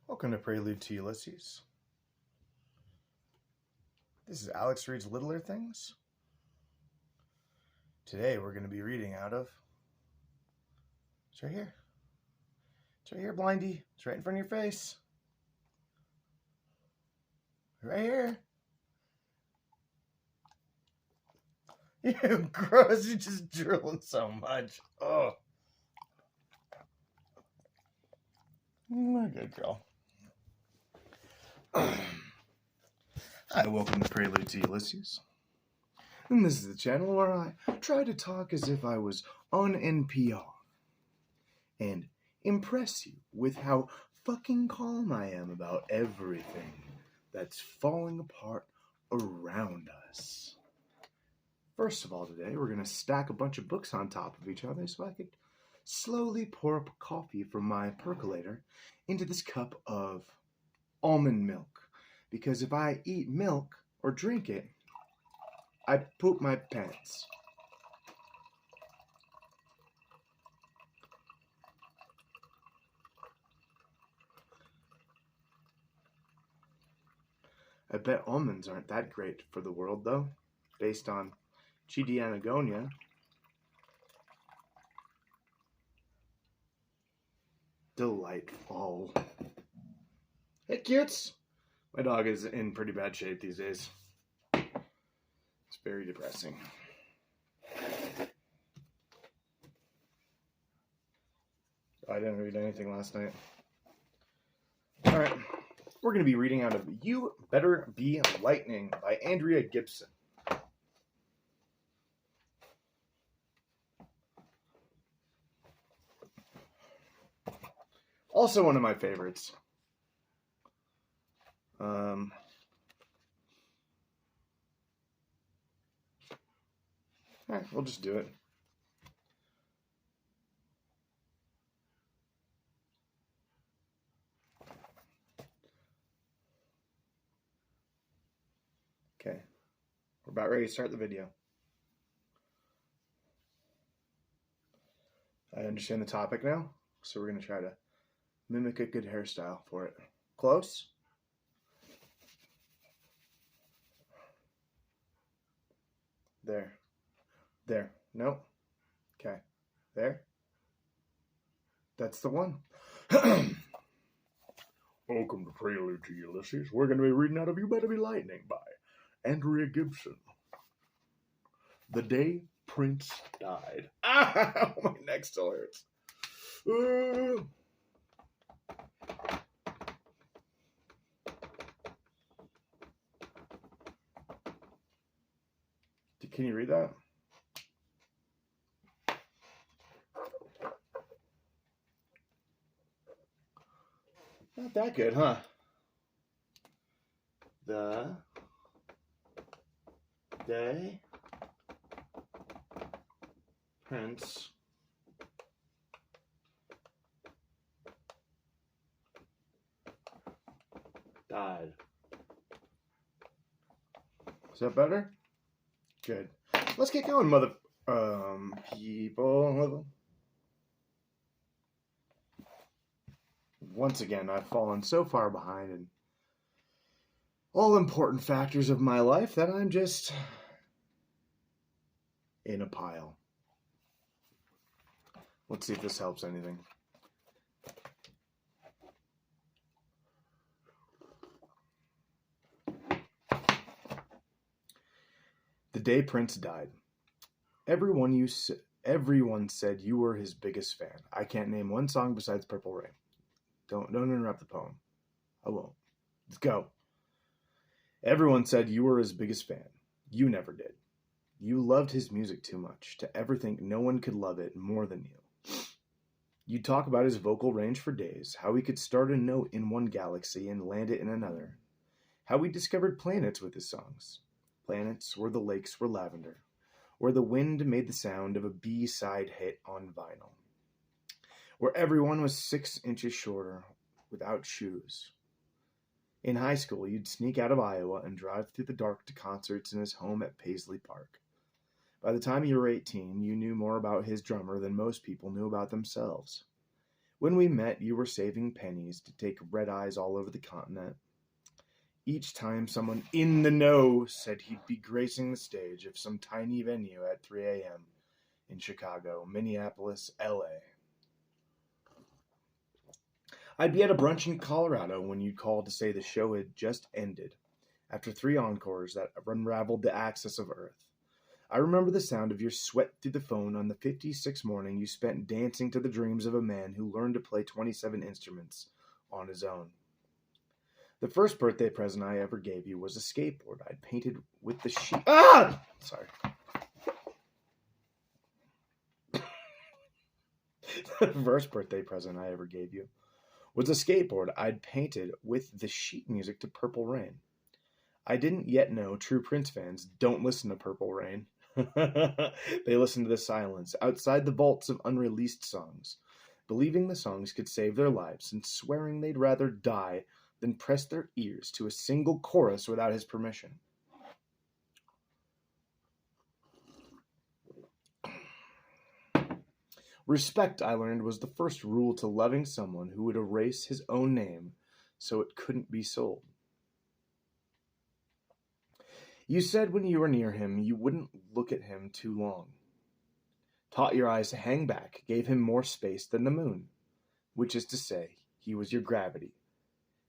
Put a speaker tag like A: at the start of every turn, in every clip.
A: Welcome to Prelude to Ulysses. This is Alex Reads Littler Things. Today we're going to be reading out of... It's right here. It's right here, Blindy. It's right in front of your face. Right here. You gross, you're just drooling so much. Oh. My good girl. Hi, welcome to Prelude to Ulysses. And this is the channel where I try to talk as if I was on NPR and impress you with how fucking calm I am about everything that's falling apart around us. First of all, today we're going to stack a bunch of books on top of each other so I could slowly pour up coffee from my percolator into this cup of almond milk. Because if I eat milk or drink it, I poop my pants. I bet almonds aren't that great for the world, though, based on Chidi Anagonia. Delightful. Hey, cutes! My dog is in pretty bad shape these days. It's very depressing. I didn't read anything last night. Alright, we're going to be reading out of You Better Be Lightning by Andrea Gibson. Also one of my favorites. Alright, we'll just do it. Okay, we're about ready to start the video. I understand the topic now, so we're going to try to mimic a good hairstyle for it. Close? There. There. Nope. Okay. There. That's the one. Welcome to Prelude to Ulysses. We're going to be reading out of You Better Be Lightning by Andrea Gibson. The Day Prince Died. Ah, my neck still hurts. Can you read that? Not that good, huh? The Day Prince Died. Is that better? Good. Let's get going, people. Once again, I've fallen so far behind in all important factors of my life that I'm just in a pile. Let's see if this helps anything. The Day Prince Died. Everyone said you were his biggest fan. I can't name one song besides Purple Rain. Don't interrupt the poem. I won't. Let's go. Everyone said you were his biggest fan. You never did. You loved his music too much to ever think no one could love it more than you. You'd talk about his vocal range for days, how he could start a note in one galaxy and land it in another, how he discovered planets with his songs. Planets where the lakes were lavender, where the wind made the sound of a B-side hit on vinyl, where everyone was 6 inches shorter without shoes. In high school, you'd sneak out of Iowa and drive through the dark to concerts in his home at Paisley Park. By the time you were 18, you knew more about his drummer than most people knew about themselves. When we met, you were saving pennies to take red eyes all over the continent. Each time someone in the know said he'd be gracing the stage of some tiny venue at 3 a.m. in Chicago, Minneapolis, LA. I'd be at a brunch in Colorado when you'd call to say the show had just ended, after 3 encores that unraveled the axis of Earth. I remember the sound of your sweat through the phone on the 56th morning you spent dancing to the dreams of a man who learned to play 27 instruments on his own. The first birthday present I ever gave you was a skateboard I'd painted with the sheet. Ah! Sorry. The first birthday present I ever gave you was a skateboard I'd painted with the sheet music to Purple Rain. I didn't yet know true Prince fans don't listen to Purple Rain. They listen to the silence outside the vaults of unreleased songs, believing the songs could save their lives and swearing they'd rather die than press their ears to a single chorus without his permission. Respect, I learned, was the first rule to loving someone who would erase his own name so it couldn't be sold. You said when you were near him, you wouldn't look at him too long. Taught your eyes to hang back, gave him more space than the moon, which is to say, he was your gravity.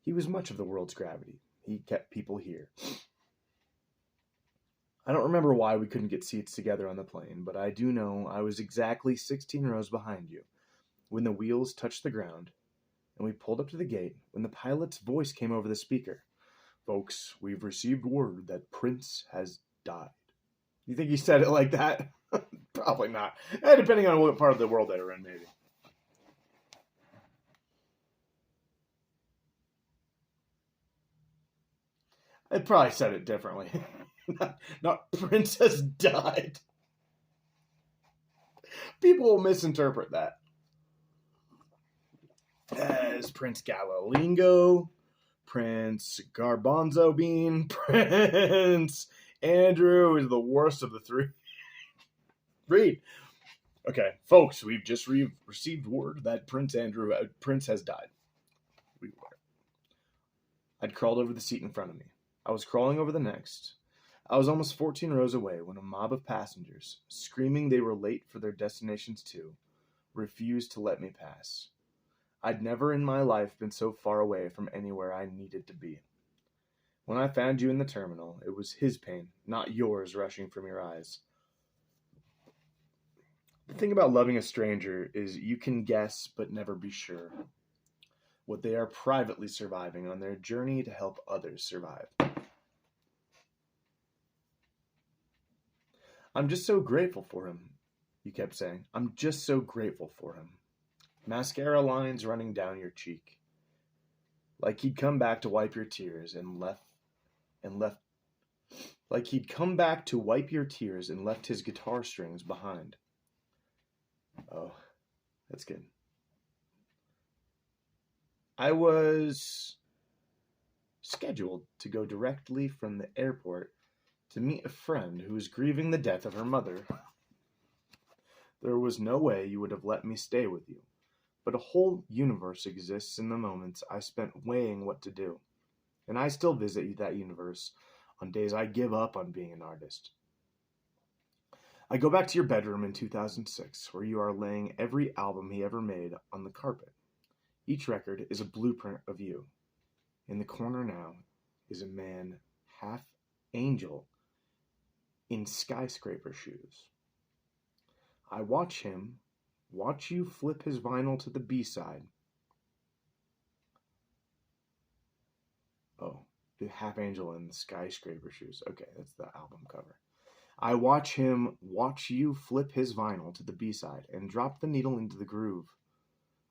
A: He was much of the world's gravity. He kept people here. I don't remember why we couldn't get seats together on the plane, but I do know I was exactly 16 rows behind you when the wheels touched the ground and we pulled up to the gate when the pilot's voice came over the speaker. Folks, we've received word that Prince has died. You think he said it like that? Probably not. Depending on what part of the world they were in, maybe. I probably said it differently. Not Prince has died. People will misinterpret that as Prince Galalingo, Prince Garbanzo Bean, Prince Andrew is the worst of the three. Read. Okay, folks, we've just received word that Prince has died. I'd crawled over the seat in front of me. I was crawling over the next. I was almost 14 rows away when a mob of passengers, screaming they were late for their destinations too, refused to let me pass. I'd never in my life been so far away from anywhere I needed to be. When I found you in the terminal, it was his pain, not yours, rushing from your eyes. The thing about loving a stranger is you can guess but never be sure what they are privately surviving on their journey to help others survive. I'm just so grateful for him, you kept saying. I'm just so grateful for him. Mascara lines running down your cheek. Like he'd come back to wipe your tears and left like he'd come back to wipe your tears and left his guitar strings behind. Oh, that's good. I was scheduled to go directly from the airport to meet a friend who was grieving the death of her mother. There was no way you would have let me stay with you, but a whole universe exists in the moments I spent weighing what to do, and I still visit that universe on days I give up on being an artist. I go back to your bedroom in 2006, where you are laying every album he ever made on the carpet. Each record is a blueprint of you. In the corner now is a man half angel in skyscraper shoes. I watch you flip his vinyl to the B-side. Oh, the half angel in the skyscraper shoes. Okay, that's the album cover. I watch you flip his vinyl to the B-side and drop the needle into the groove.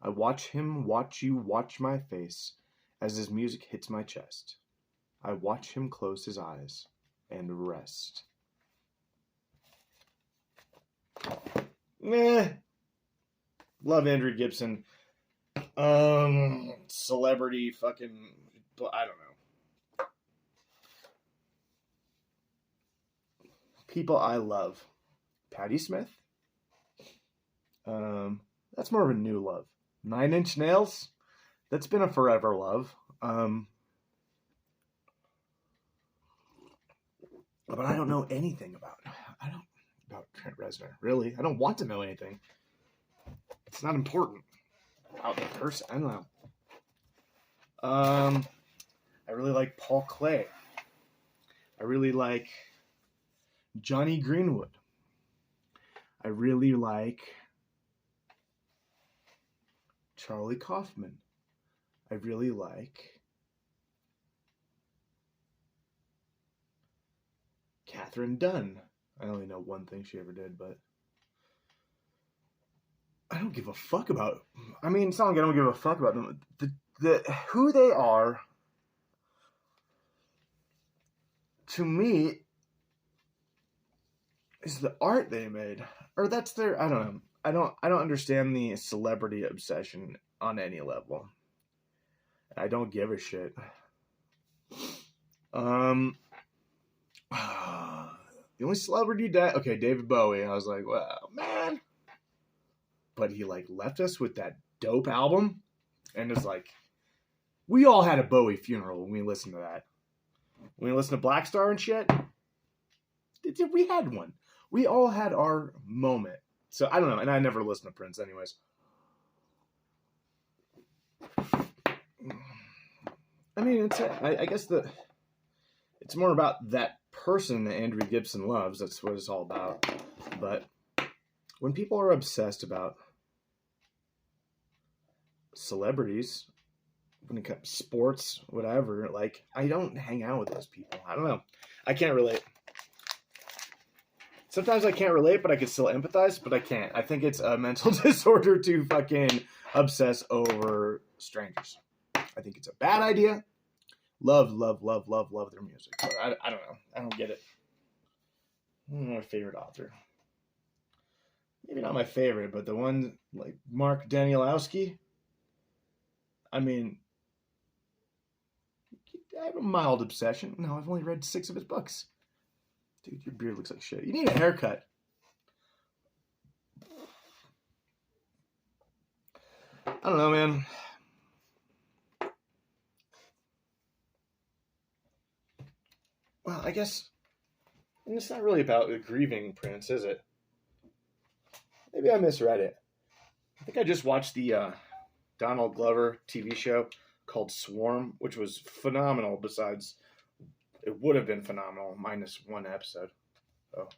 A: I watch you watch my face as his music hits my chest. I watch him close his eyes and rest. Meh. Love Andrew Gibson. Celebrity fucking, I don't know. People I love. Patti Smith. That's more of a new love. Nine Inch Nails. That's been a forever love. But I don't know anything about Trent Reznor. Really, I don't want to know anything. It's not important about the person. I don't know. I really like Paul Clay. I really like Johnny Greenwood. I really like Charlie Kaufman. I really like Catherine Dunn. I only know one thing she ever did, but I don't give a fuck about. I mean, it's not like I don't give a fuck about them. The who they are, to me, is the art they made, or that's their. I don't know. I don't understand the celebrity obsession on any level. I don't give a shit. The only celebrity that David Bowie. I was like, wow, man. But he like left us with that dope album, and it's like, we all had a Bowie funeral when we listened to that. When we listened to Black Star and shit, we had one. We all had our moment. So I don't know, and I never listened to Prince, anyways. I mean, I guess it's more about that person that Andrew Gibson loves. That's what it's all about. But when people are obsessed about celebrities, when it comes to sports, whatever, like, I don't hang out with those people. I don't know. I can't relate. Sometimes I can't relate, but I can still empathize, but I can't. I think it's a mental disorder to fucking obsess over strangers. I think it's a bad idea. Love their music. But I don't know. I don't get it. My favorite author. Maybe not my favorite, but the one like Mark Danielowski. I mean, I have a mild obsession. No, I've only read 6 of his books. Dude, your beard looks like shit. You need a haircut. I don't know, man. Well, I guess it's not really about the grieving Prince, is it? Maybe I misread it. I think I just watched the Donald Glover TV show called Swarm, which was phenomenal. Besides, it would have been phenomenal minus one episode. Oh.